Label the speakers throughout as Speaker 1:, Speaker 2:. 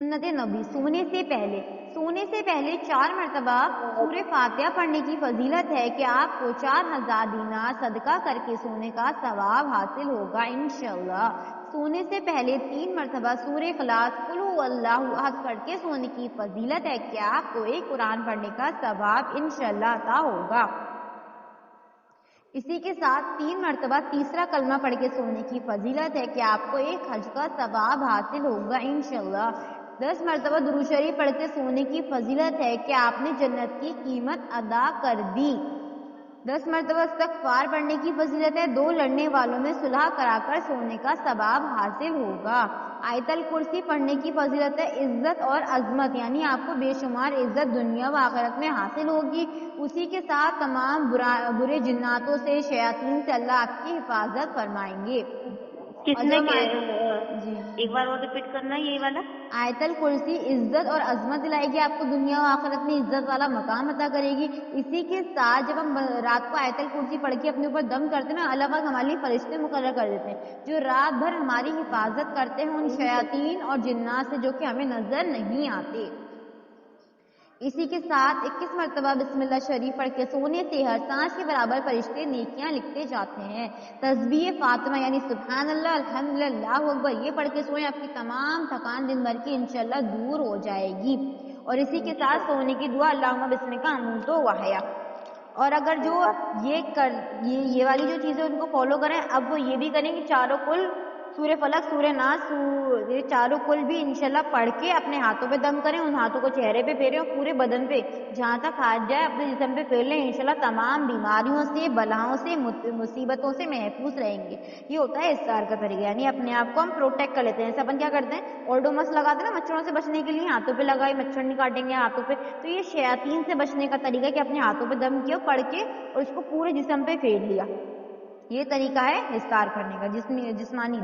Speaker 1: سنت نبی سونے سے پہلے 4 مرتبہ سورہ فاتحہ پڑھنے کی فضیلت ہے کہ آپ کو 4000 دینار صدقہ کر کے سونے کا ثواب حاصل ہوگا انشاءاللہ۔ سونے سے پہلے 3 مرتبہ سورہ اخلاص قل هو اللہ احد پڑھ کے سونے کی فضیلت ہے کہ آپ کو ایک قرآن پڑھنے کا ثواب انشاءاللہ عطا ہوگا۔ اسی کے ساتھ 3 مرتبہ تیسرا کلمہ پڑھ کے سونے کی فضیلت ہے کہ آپ کو ایک حج کا ثواب حاصل ہوگا انشاءاللہ۔ 10 مرتبہ درود شریف پڑھ کے سونے کی فضیلت ہے کہ آپ نے جنت کی قیمت ادا کر دی۔ 10 مرتبہ استغفار پڑھنے کی فضیلت ہے، 2 لڑنے والوں میں صلح کرا کر سونے کا ثواب حاصل ہوگا۔ آیت الکرسی پڑھنے کی فضیلت ہے، عزت اور عظمت یعنی آپ کو بے شمار عزت دنیا و آخرت میں حاصل ہوگی۔ اسی کے ساتھ تمام برے جناتوں سے، شیاطین سے اللہ آپ کی حفاظت فرمائیں گے۔
Speaker 2: کس نے
Speaker 1: جی
Speaker 2: ایک بار اور ریپیٹ کرنا ہے یہ والا؟
Speaker 1: آیت الکرسی عزت اور عظمت دلائے گی آپ کو، دنیا و آخرت میں عزت والا مقام عطا کرے گی۔ اسی کے ساتھ جب ہم رات کو آیت الکرسی پڑھ کے اپنے اوپر دم کرتے ہیں نا، اللہ پاک ہمارے لیے فرشتے مقرر کر دیتے ہیں جو رات بھر ہماری حفاظت کرتے ہیں ان شیاطین اور جنات سے جو کہ ہمیں نظر نہیں آتے۔ اسی کے ساتھ 21 مرتبہ بسم اللہ شریف پڑھ کے سونے سے ہر سانس کے برابر فرشتے نیکیاں لکھتے جاتے ہیں۔ تسبیح فاطمہ یعنی سبحان اللہ الحمدللہ اللہ اکبر یہ پڑھ کے سوئیں، آپ کی تمام تھکان دن بھر کی انشاءاللہ دور ہو جائے گی۔ اور اسی کے ساتھ سونے کی دعا اللہم بسمک اموت و احیا۔ اور اگر جو یہ والی جو چیزیں ان کو فالو کریں، اب وہ یہ بھی کریں کہ چاروں کل سورہ فلق سورہ ناس یہ چاروں کل بھی انشاءاللہ پڑھ کے اپنے ہاتھوں پہ دم کریں، ان ہاتھوں کو چہرے پہ پھیریں اور پورے بدن پہ جہاں تک ہاتھ جائے اپنے جسم پہ پھیر لیں، انشاءاللہ تمام بیماریوں سے، بلاؤں سے، مصیبتوں سے محفوظ رہیں گے۔ یہ ہوتا ہے استعار کا طریقہ، یعنی اپنے آپ کو ہم پروٹیکٹ کر لیتے ہیں۔ جیسے اپن کیا کرتے ہیں، اوڈومس لگاتے ہیں نا مچھروں سے بچنے کے لیے، ہاتھوں پہ لگائے مچھر نہیں کاٹیں گے ہاتھوں پہ، تو یہ شیاطین سے بچنے کا طریقہ ہے کہ اپنے ہاتھوں پہ دم کیا پڑھ کے اور اس کو پورے جسم پہ پھیر لیا۔ یہ طریقہ ہے استعار کرنے کا جسمانی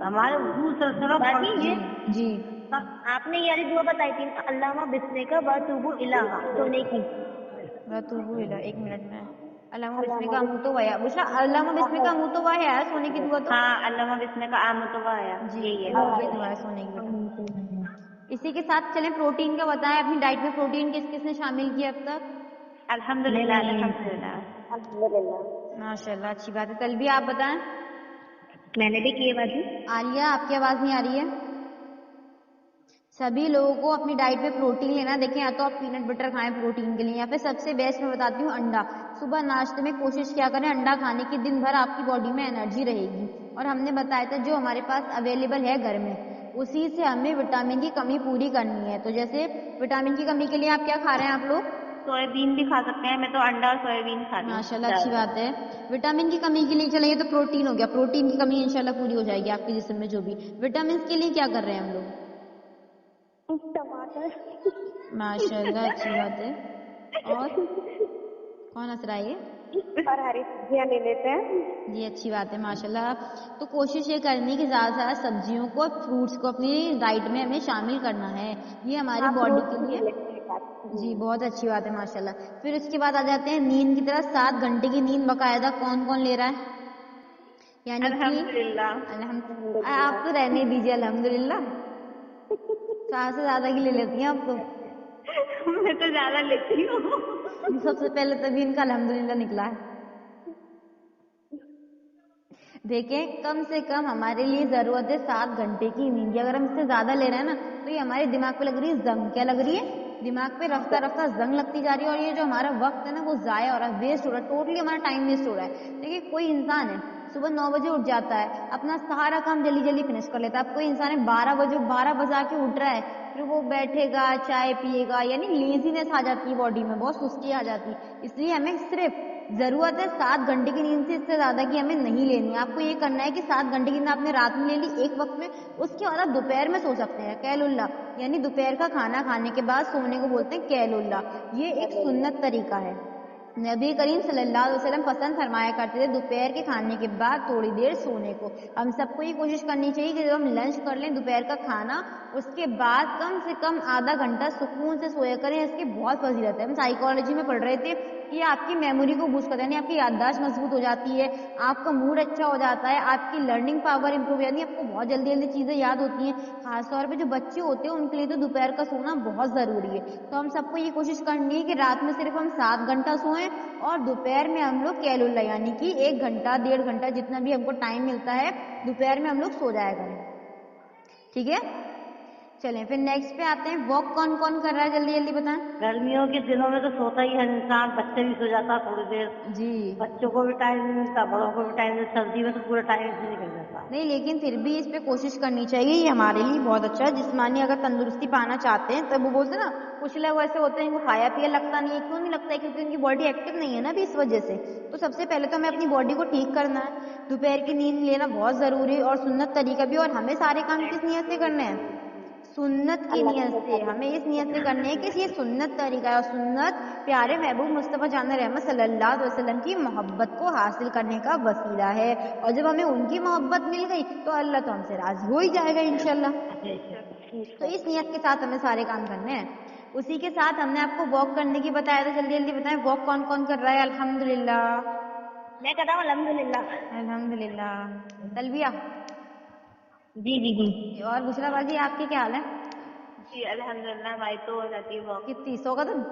Speaker 2: ہمارے
Speaker 1: جی
Speaker 2: آپ نے یہ دعا بتائی تھی علامہ بسمک واتوب الیہ سونے کی۔
Speaker 1: ایک منٹ میں علامہ بسمک اموت و احیا بشرا، علامہ بسمک اموت و احیا ہے سونے کی دعا تو
Speaker 2: ہاں علامہ بسمک اموت و احیا یہی ہے
Speaker 1: یہ دعا ہے سونے کی۔ اسی کے ساتھ چلیں پروٹین کا بتائیں، اپنی ڈائٹ میں پروٹین کس کس نے شامل کیا اب تک؟
Speaker 2: الحمدللہ الحمدللہ
Speaker 1: ماشاء اللہ اچھی بات ہے۔ تلبیہ آپ بتائیں۔
Speaker 2: میں نے بھی کیے باجی۔
Speaker 1: عالیہ آپ کی آواز نہیں آ رہی ہے؟ سبھی لوگوں کو اپنی ڈائٹ میں پروٹین لینا، دیکھیں یا تو آپ پینٹ بٹر کھائیں پروٹین کے لیے، یا پھر سب سے بیسٹ میں بتاتی ہوں انڈا۔ صبح ناشتے میں کوشش کیا کریں انڈا کھانے کی، دن بھر آپ کی باڈی میں انرجی رہے گی۔ اور ہم نے بتایا تھا جو ہمارے پاس اویلیبل ہے گھر میں اسی سے ہمیں وٹامن کی کمی پوری کرنی ہے۔ تو جیسے وٹامن کی کمی کے لیے آپ کیا کھا رہے ہیں آپ لوگ؟
Speaker 2: سویابین بھی کھا سکتے ہیں، میں تو انڈا اور سویابین کھاتی ہوں۔
Speaker 1: ماشاء اللہ اچھی بات ہے۔ وٹامن کی کمی کے لیے چلیں یہ تو پروٹین ہو گیا، پروٹین کی کمی انشاءاللہ پوری ہو جائے گی آپ کے جسم میں جو بھی۔ وٹامنس کے لیے کیا کر رہے ہیں ہم لوگ؟
Speaker 2: ٹماٹر۔
Speaker 1: ماشاء اللہ اچھی بات ہے۔ اور کون ہنس رہا ہے؟
Speaker 2: اور ہری سبزیاں لے لیتے ہیں۔
Speaker 1: جی اچھی بات ہے ماشاء اللہ۔ تو کوشش یہ کرنی کہ زیادہ سے زیادہ سبزیوں کو، فروٹس کو اپنی ڈائٹ میں ہمیں شامل کرنا ہے، یہ ہماری باڈی کے لیے جی بہت اچھی بات ہے ماشاء اللہ۔ پھر اس کے بعد آ جاتے ہیں نیند کی طرف۔ 7 گھنٹے کی نیند باقاعدہ کون کون لے رہا ہے؟ یعنی
Speaker 2: الحمدللہ
Speaker 1: آپ تو رہنے دیجیے الحمدللہ، 7 سے زیادہ کی لے لیتی ہیں آپ تو۔
Speaker 2: میں تو زیادہ لیتی ہوں۔
Speaker 1: سب سے پہلے تبھی ان کا الحمدللہ نکلا ہے۔ دیکھیں کم سے کم ہمارے لیے ضرورت ہے 7 گھنٹے کی نیند کی، اگر ہم اس سے زیادہ لے رہے ہیں نا تو یہ ہمارے دماغ پہ لگ رہی ہے زنگ۔ کیا لگ رہی ہے؟ دماغ پہ رفتہ رفتہ زنگ لگتی جا رہی ہے، اور یہ جو ہمارا وقت ہے نا وہ ضائع ہو رہا ہے، ویسٹ ہو رہا ہے، ٹوٹلی ہمارا ٹائم ویسٹ ہو رہا ہے۔ دیکھیے کوئی انسان ہے صبح 9 بجے اٹھ جاتا ہے، اپنا سارا کام جلدی جلدی فنش کر لیتا ہے۔ اب کوئی انسان ہے 12 بجا کے اٹھ رہا ہے، پھر وہ بیٹھے گا چائے پیے گا، یعنی لیزینس آ جاتی ہے باڈی میں، بہت سستی آ جاتی ہے۔ اس لیے ہمیں صرف ضرورت ہے 7 گھنٹے کی نیند سے، اس سے زیادہ کی ہمیں نہیں لینی ہے۔ آپ کو یہ کرنا ہے کہ 7 گھنٹے کی نیند آپ نے رات میں لے لی ایک وقت میں، اس کے بعد آپ دوپہر میں سو سکتے ہیں قیل اللہ، یعنی دوپہر کا کھانا کھانے کے بعد سونے کو بولتے ہیں قیل اللہ۔ یہ ایک سنت طریقہ ہے، نبی کریم صلی اللہ علیہ وسلم پسند فرمایا کرتے تھے دوپہر کے کھانے کے بعد تھوڑی دیر سونے کو۔ ہم سب کو یہ کوشش کرنی چاہیے کہ جب ہم لنچ کر لیں دوپہر کا کھانا، اس کے بعد کم سے کم آدھا گھنٹہ سکون سے سویا کریں، اس کی بہت فضیلت ہے۔ ہم سائیکالوجی میں پڑھ رہے تھے یہ آپ کی میموری کو بوسٹ کرتا ہے، یعنی آپ کی یادداشت مضبوط ہو جاتی ہے، آپ کا موڈ اچھا ہو جاتا ہے، آپ کی لرننگ پاور امپروو ہو جاتی ہے، آپ کو بہت جلدی جلدی چیزیں یاد ہوتی ہیں. خاص طور پہ جو بچے ہوتے ہیں ان کے لیے تو دوپہر کا سونا بہت ضروری ہے. تو ہم سب کو یہ کوشش کرنی ہے کہ رات میں صرف ہم 7 گھنٹہ سوئیں اور دوپہر میں ہم لوگ کیلولا یعنی کہ 1 گھنٹہ 1.5 گھنٹہ جتنا بھی ہم کو ٹائم ملتا ہے دوپہر میں ہم لوگ سو جایا کریں. ٹھیک ہے، چلیں پھر نیکسٹ پہ آتے ہیں. واک کون کون کر رہا ہے جلدی جلدی بتائیں.
Speaker 3: گرمیوں کے دنوں میں تو سوتا ہی ہے انسان، بچے بھی سو جاتا تھوڑی دیر،
Speaker 1: جی
Speaker 3: بچوں کو بھی ٹائم نہیں ملتا، بڑوں کو بھی ٹائم نہیں، سردی میں تو پورا ٹائم سے نکل جاتا.
Speaker 1: نہیں لیکن پھر بھی اس پہ کوشش کرنی چاہیے، یہ ہمارے لیے بہت اچھا ہے. جسمانی اگر تندرستی پانا چاہتے ہیں تب وہ بولتے ہیں نا کچھ لوگ ایسے ہوتے ہیں ان کو کھایا پیا لگتا نہیں ہے. کیوں نہیں لگتا ہے؟ کیونکہ ان کی باڈی ایکٹیو نہیں ہے نا ابھی اس وجہ سے. تو سب سے پہلے تو ہمیں اپنی باڈی کو ٹھیک کرنا ہے. دوپہر کی نیند لینا بہت ضروری ہے اور سنت طریقہ بھی. اور ہمیں سارے کام کس نیت سے کرنے ہیں؟ سنت کی نیت سے. ہمیں اس نیت سے کرنے ہیں کہ یہ سنت طریقہ ہے اور سنت پیارے محبوب مصطفیٰ جان رحمت صلی اللہ علیہ وسلم کی محبت کو حاصل کرنے کا وسیلہ ہے. اور جب ہمیں ان کی محبت مل گئی تو اللہ تو ہم سے راضی ہو ہی جائے گا انشاءاللہ. تو اس نیت کے ساتھ ہمیں سارے کام کرنے ہیں. اسی کے ساتھ ہم نے آپ کو واک کرنے کی بتایا تھا. جلدی جلدی بتائیں واک کون کون کر رہا ہے. الحمدللہ
Speaker 2: میں کہتا ہوں الحمدللہ.
Speaker 1: الحمدللہ. تلبیہ.
Speaker 2: جی جی جی
Speaker 1: اور بشرا باجی آپ کے کیا حال ہے؟
Speaker 2: جی الحمدللہ ہماری تو ہو جاتی ہے واک.
Speaker 1: کتنی 100 قدم؟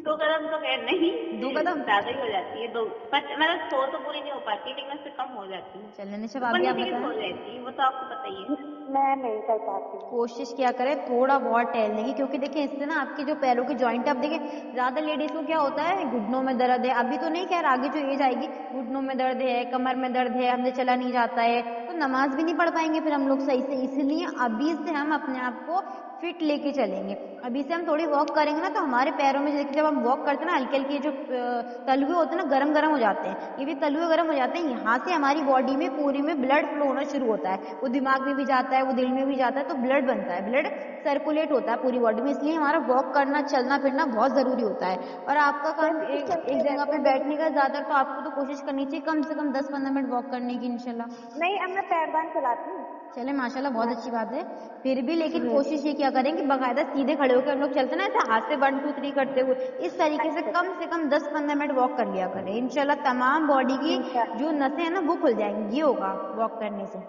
Speaker 2: 2 قدم تو خیر نہیں،
Speaker 1: 2 قدم؟
Speaker 2: زیادہ ہی ہو جاتی ہے. مطلب 100 تو پوری نہیں ہو پاتی لیکن اس سے کم ہو جاتی ہے.
Speaker 1: چلیں نشا
Speaker 2: اوپر
Speaker 1: بھابھی آپ
Speaker 2: نیچے کی ہو
Speaker 1: بتائیں.
Speaker 2: جاتی ہے وہ تو آپ کو پتہ ہی ہے.
Speaker 3: میں نہیں کر پاتی.
Speaker 1: کوشش کیا کریں تھوڑا بہت ٹہلنے کی، کیونکہ دیکھیں اس سے نا آپ کے جو پیروں کے جوائنٹ اب دیکھیں زیادہ لیڈیز کو کیا ہوتا ہے گھٹنوں میں درد ہے. ابھی تو نہیں خیر آگے جو ایج آئے گی گھٹنوں میں درد ہے، کمر میں درد ہے، ہم سے چلا نہیں جاتا ہے تو نماز بھی نہیں پڑھ پائیں گے پھر ہم لوگ صحیح سے. اس لیے ابھی سے ہم اپنے آپ کو فٹ لے کے چلیں گے. ابھی سے ہم تھوڑی واک کریں گے نا تو ہمارے پیروں میں جب ہم واک کرتے ہیں نا ہلکے ہلکے جو تلوے ہوتے ہیں نا گرم گرم ہو جاتے ہیں. یہ بھی تلوے گرم ہو جاتے ہیں، یہاں سے ہماری باڈی میں پوری میں بلڈ فلو ہونا شروع ہوتا ہے. وہ دماغ میں بھی جاتا ہے، وہ دل میں بھی جاتا ہے تو بلڈ بنتا ہے، بلڈ سرکولیٹ ہوتا ہے پوری باڈی میں. اس لیے ہمارا واک کرنا چلنا پھرنا بہت ضروری ہوتا ہے. اور آپ کا کام ایک جگہ پہ بیٹھنے کا زیادہ تو آپ کو تو کوشش کرنی چاہیے کم سے کم 10-15 منٹ واک کرنے کی انشاءاللہ.
Speaker 3: نہیں اب میں پیردان چلاتی ہوں.
Speaker 1: چلے ماشاءاللہ بہت اچھی بات ہے. پھر بھی لیکن کوشش یہ کیا کریں کہ باقاعدہ سیدھے کھڑے ہو کے ہم لوگ چلتے ہیں نا ایسے ہاتھ سے 1 2 3 کرتے ہوئے اس طریقے سے کم 10-15 منٹ واک کر لیا کریں. انشاءاللہ تمام باڈی کی جو نسیں ہیں نا وہ کھل جائیں گی. یہ ہوگا واک کرنے سے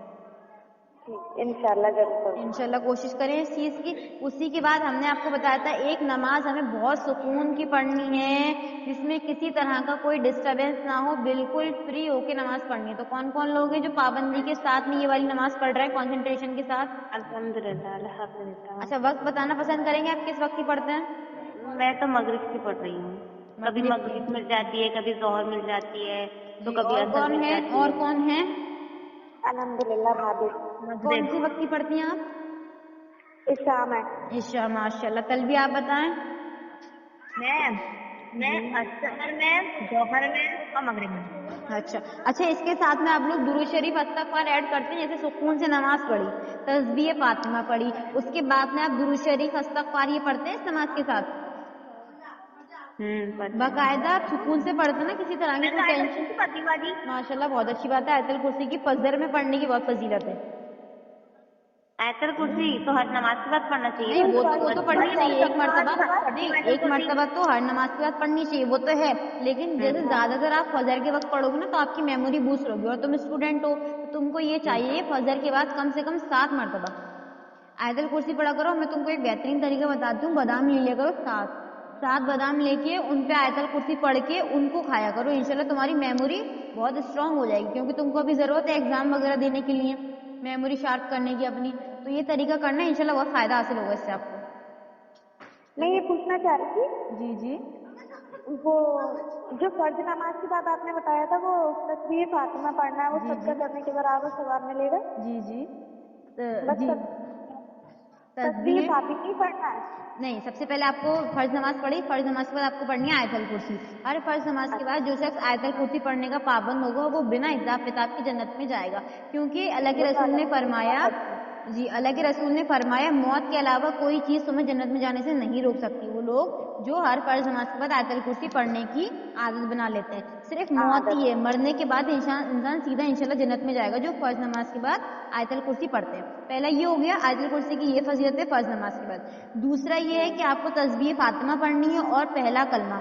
Speaker 3: انشاءاللہ ضرور.
Speaker 1: انشاءاللہ کوشش کریں اس چیز کی. اسی کے بعد ہم نے آپ کو بتایا تھا ایک نماز ہمیں بہت سکون کی پڑھنی ہے جس میں کسی طرح کا کوئی ڈسٹربینس نہ ہو، بالکل فری ہو کے نماز پڑھنی ہے. تو کون کون لوگ ہیں جو پابندی کے ساتھ میں یہ والی نماز پڑھ رہے ہیں کنسنٹریشن کے ساتھ؟
Speaker 2: الحمدللہ الحمدللہ.
Speaker 1: اچھا وقت بتانا پسند کریں گے آپ کس وقت کی پڑھتے ہیں؟
Speaker 2: میں تو مغرب کی پڑھ رہی ہوں. کبھی
Speaker 1: مغرب کی.
Speaker 2: مغرب مل جاتی ہے، کبھی ظہر مل جاتی ہے تو
Speaker 1: جی
Speaker 2: کبھی
Speaker 1: اور
Speaker 2: اثر
Speaker 1: کون
Speaker 2: مل
Speaker 1: ہے
Speaker 2: جاتی
Speaker 1: اور
Speaker 2: ہے.
Speaker 1: کون ہے
Speaker 3: الحمدللہ بھابھی.
Speaker 1: کون
Speaker 2: مغرب.
Speaker 1: سی وقت کی پڑھتی ہیں آپ؟
Speaker 3: شام ہے.
Speaker 1: عشاء. ماشاءاللہ. تلبیہ آپ بتائیں.
Speaker 2: میں اثر میں، ظہر میں اور مغرب میں.
Speaker 1: اچھا اس کے ساتھ میں آپ لوگ درود شریف استغفار ایڈ کرتے ہیں. جیسے سکون سے نماز پڑھی، تسبیح فاطمہ پڑھی، اس کے بعد میں آپ درود شریف استغفار یہ پڑھتے ہیں اس نماز کے ساتھ باقاعدہ آپ سکون سے پڑھتے ہیں نا کسی طرح کی
Speaker 2: میں تو
Speaker 1: کوئی
Speaker 2: آئے
Speaker 1: ٹینشن.
Speaker 2: سے پڑھتی ہوں باجی.
Speaker 1: ماشاءاللہ بہت اچھی بات ہے. آیت الکرسی کی فجر میں پڑھنے کی بہت فضیلت ہے.
Speaker 2: آیت الکرسی تو ہر نماز کے بعد پڑھنا چاہیے.
Speaker 1: نہیں وہ تو پڑھنی چاہیے ایک مرتبہ. نہیں ایک مرتبہ تو ہر نماز کے بعد پڑھنی چاہیے وہ تو ہے. لیکن جیسے زیادہ تر آپ فجر کے وقت پڑھو گے نا تو آپ کی میموری بوسٹ ہوگی. اور تم اسٹوڈنٹ ہو تو تم کو یہ چاہیے فجر کے بعد کم سے کم 7 مرتبہ آیت الکرسی پڑھا کرو. میں تم کو ایک بہترین طریقہ بتاتی ہوں. بادام لے لیا کرو 7 بادام لے کے ان پہ آیت الکرسی پڑھ کے ان کو کھایا کرو. انشاءاللہ تمہاری میموری بہت اسٹرانگ ہو جائے گی کیونکہ تم کو ابھی ضرورت ہے ایگزام وغیرہ دینے کے لیے میموری شارپ کرنے کی اپنی. تو یہ طریقہ کرنا ہے انشاءاللہ بہت فائدہ حاصل ہوگا اس سے آپ کو.
Speaker 3: میں یہ پوچھنا چاہ رہی
Speaker 1: جی
Speaker 3: تھی وہ جو فرض نماز کے بعد آپ نے بتایا تھا وہ تسبیح فاطمہ پڑھنا ہے، وہ صدقہ کرنے کے برابر ثواب ملے گا.
Speaker 1: جی
Speaker 3: بس تسبیح فاطمہ ہی پڑھنا ہے.
Speaker 1: نہیں سب سے پہلے آپ کو فرض نماز پڑھی، فرض نماز کے بعد آپ کو پڑھنی ہے آیت الکرسی. ہر فرض نماز کے بعد جو شخص آیت الکرسی پڑھنے کا پابند ہوگا وہ بنا حساب کتاب کی جنت میں جائے گا. کیونکہ اللہ کے رسول نے فرمایا اللہ کے رسول نے فرمایا موت کے علاوہ کوئی چیز تمہیں جنت میں جانے سے نہیں روک سکتی. وہ لوگ جو ہر فرض نماز کے بعد آیت الکرسی پڑھنے کی عادت بنا لیتے ہیں. صرف موت ہی ہے، مرنے کے بعد انسان سیدھا انشاءاللہ جنت میں جائے گا جو فرض نماز کے بعد آیت الکرسی پڑھتے ہیں. پہلا یہ ہو گیا آیت الکرسی کی یہ فضیلت ہے فرض نماز کے بعد. دوسرا یہ ہے کہ آپ کو تسبیح فاطمہ پڑھنی ہے اور پہلا کلمہ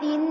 Speaker 1: 3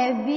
Speaker 1: FB,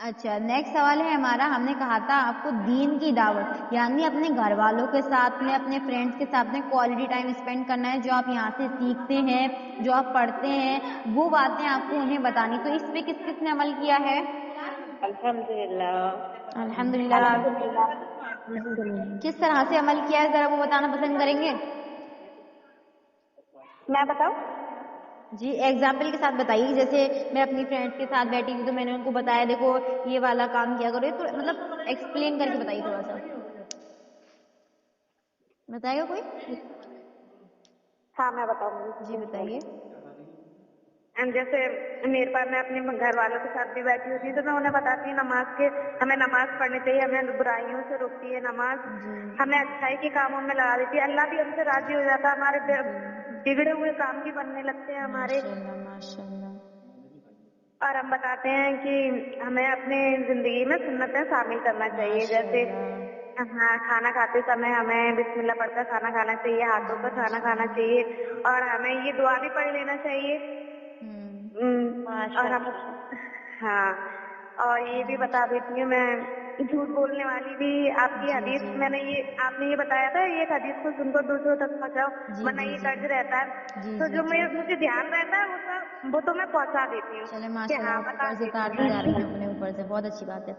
Speaker 1: اچھا نیکسٹ سوال ہے ہمارا. ہم نے کہا تھا آپ کو دین کی دعوت یعنی اپنے گھر والوں کے ساتھ میں اپنے فرینڈس کے ساتھ میں کوالٹی ٹائم اسپینڈ کرنا ہے. جو آپ یہاں سے سیکھتے ہیں جو آپ پڑھتے ہیں وہ باتیں آپ کو انہیں بتانی. تو اس پہ کس کس نے عمل کیا ہے؟
Speaker 2: الحمدللہ.
Speaker 1: الحمدللہ.
Speaker 3: الحمدللہ.
Speaker 1: کس طرح سے عمل کیا ہے ذرا وہ بتانا پسند کریں گے؟
Speaker 3: میں بتاؤں؟
Speaker 1: جی ایگزامپل کے ساتھ بتائیے. جیسے میں اپنی فرینڈس کے ساتھ بیٹھی تھی تو میں نے ان کو بتایا دیکھو یہ والا کام کیا کرو. تو مطلب ایکسپلین کر کے بتائیے تھوڑا سا. بتائے گا کوئی؟
Speaker 3: ہاں میں بتاؤں گی.
Speaker 1: جی بتائیے.
Speaker 3: جیسے میرے پاس میں اپنے گھر والوں کے ساتھ بھی بیٹھی ہوتی ہوں تو میں انہیں بتاتی ہوں نماز کے ہمیں نماز پڑھنی چاہیے, ہمیں برائیوں سے روکتی ہے نماز, ہمیں اچھائی کے کاموں میں لگا دیتی ہے. اللہ بھی ہم سے راضی ہو جاتا ہے, ہمارے بگڑے ہوئے کام بھی بننے لگتے ہیں ہمارے.
Speaker 1: ماشاء اللہ.
Speaker 3: اور ہم بتاتے ہیں کہ ہمیں اپنی زندگی میں سنتیں شامل کرنا چاہیے. جیسے ہاں کھانا کھاتے سمے ہمیں بسم اللہ پڑھ کر کھانا کھانا چاہیے, ہاتھوں پر کھانا کھانا چاہیے, اور ہمیں یہ دعا بھی پڑھ لینا چاہیے. اور ہم ہاں اور یہ بھی بتا دیتی ہوں میں جھوٹ بولنے والی بھی آپ کی حدیث میں نے آپ نے یہ بتایا تھا ایک حدیث کو سن کر دوسروں تک پہنچاؤ ورنہ یہ قرض رہتا ہے. تو جو مجھے دھیان رہتا ہے وہ تو میں پہنچا دیتی ہوں.
Speaker 1: چلے ماشاء اللہ آپ قرض اتارتی جا رہی ہیں اپنے اوپر سے, بہت اچھی بات ہے.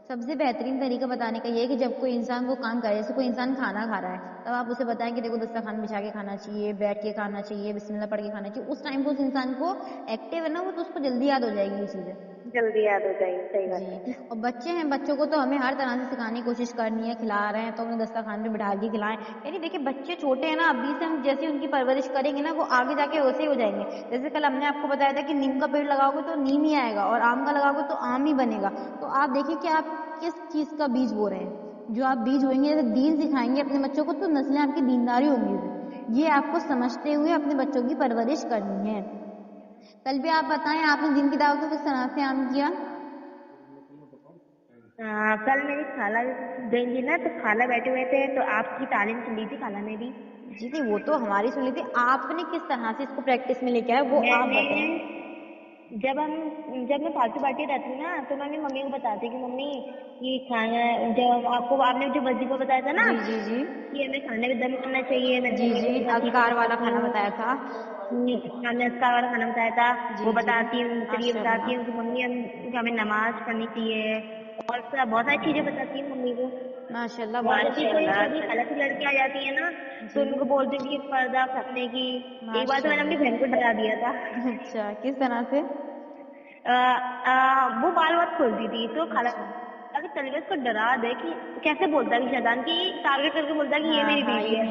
Speaker 1: سب سے بہترین طریقہ بتانے کا یہ ہے کہ جب کوئی انسان وہ کام کرے, جیسے کوئی انسان کھانا کھا رہا ہے تب آپ اسے بتائیں کہ دیکھو دسترخوان بچھا کے کھانا چاہیے, بیٹھ کے کھانا چاہیے, بسم اللہ پڑھ کے کھانا چاہیے. اس ٹائم کو اس انسان کو ایکٹیو ہے نا وہ تو اس کو جلدی یاد ہو جائے گی یہ چیزیں.
Speaker 3: جلدی یاد ہو جائے گی. صحیح بات ہے.
Speaker 1: جی اور بچے ہیں, بچوں کو تو ہمیں ہر طرح سے سکھانے کی کوشش کرنی ہے. کھلا رہے ہیں تو انہیں دسترخوان پہ بٹھا کے کھلائیں. یعنی دیکھیں بچے چھوٹے ہیں نا, ابھی سے ہم جیسے ان کی پرورش کریں گے نا وہ آگے جا کے ویسے ہی ہو جائیں گے. جیسے کل ہم نے آپ کو بتایا تھا کہ نیم کا پیڑ لگاؤ گے تو نیم ہی آئے گا اور آم کا لگاؤ گے تو آم ہی بنے گا. تو آپ دیکھیں کہ آپ کس چیز کا بیج بو رہے ہیں. جو آپ بیج ہوئیں گے, جیسے دین سکھائیں گے اپنے بچوں کو تو نسلیں آپ کی دینداری ہوں گی. یہ آپ کو سمجھتے ہوئے اپنے بچوں کی پرورش کرنی ہے. کل بھی آپ بتائیں آپ نے دین کی دعوت کو کس طرح سے عام کیا؟
Speaker 2: کل میری خالہ گئی تھی نا تو خالہ بیٹھے ہوئے تھے تو آپ کی تعلیم سنی تھی خالہ نے بھی.
Speaker 1: جی نہیں وہ تو ہماری سن لی تھی, آپ نے کس طرح سے اس کو پریکٹس میں لے کے آئے وہ آپ بتائیں.
Speaker 2: جب میں فالتو بیٹھی رہتی ہوں نا تو میں اپنی ممی کو بتاتی کہ ممی یہ کھانا جب آپ نے جو وظیفہ بتایا تھا نا کہ ہمیں کھانے میں دم کرنا چاہیے, میں ممی کو
Speaker 1: اذکار والا کھانا بتایا تھا.
Speaker 2: اذکار والا کھانا بتایا تھا وہ بتاتی ہوں. پھر یہ بتاتی ہوں کہ ممی ہمیں نماز پڑھنی چاہیے اور بہت ساری چیزیں بتاتی ہوں ممی کو.
Speaker 1: ماشاء اللہ.
Speaker 2: جبھی کوئی غلط لڑکی آ جاتی ہے نا تو ان کو بولتی ہوں کہ پردہ کرنے کی. ایک بار تو میں نے اپنی بہن کو ڈرا دیا تھا.
Speaker 1: اچھا کس طرح سے؟
Speaker 2: وہ بال بات کھولتی تھی تو خالہ طلبہ اس کو ڈرا دے کہ کیسے بولتا ہے کہ شیطان کی ٹارگیٹ کر کے بولتا ہے کہ یہ میری بیوی ہے.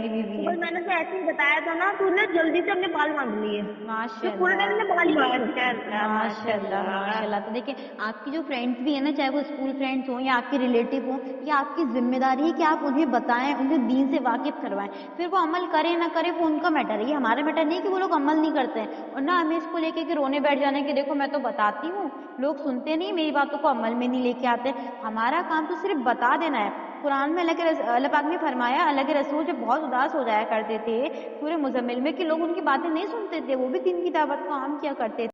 Speaker 2: تو میں نے اسے ایسے ہی بتایا تھا نا تو نے جلدی سے اپنے بال باندھ لیے.
Speaker 1: ماشاء
Speaker 2: پورے ٹائم نے بال
Speaker 1: ماشاء اللہ ماشاء اللہ. تو دیکھیں آپ کی جو فرینڈس بھی ہیں نا, چاہے وہ اسکول فرینڈس ہوں یا آپ کے ریلیٹیو ہوں, یہ آپ کی ذمہ داری ہے کہ آپ انہیں بتائیں, انہیں دین سے واقف کروائیں. پھر وہ عمل کرے نہ کرے وہ ان کا میٹر ہے, یہ ہمارا میٹر نہیں کہ وہ لوگ عمل نہیں کرتے ہیں. اور نہ ہمیں اس کو لے کے رونے بیٹھ جانے کہ دیکھو میں تو بتاتی ہوں لوگ سنتے نہیں, میری باتوں کو عمل میں نہیں لے کے آتے. ہمارا کام تو صرف بتا دینا ہے. قرآن میں اللہ پاک نے فرمایا اللہ کے رسول جب بہت اداس ہو جایا کرتے تھے سورہ مزمل میں کہ لوگ ان کی باتیں نہیں سنتے تھے, وہ بھی دین کی دعوت کو عام کیا کرتے تھے.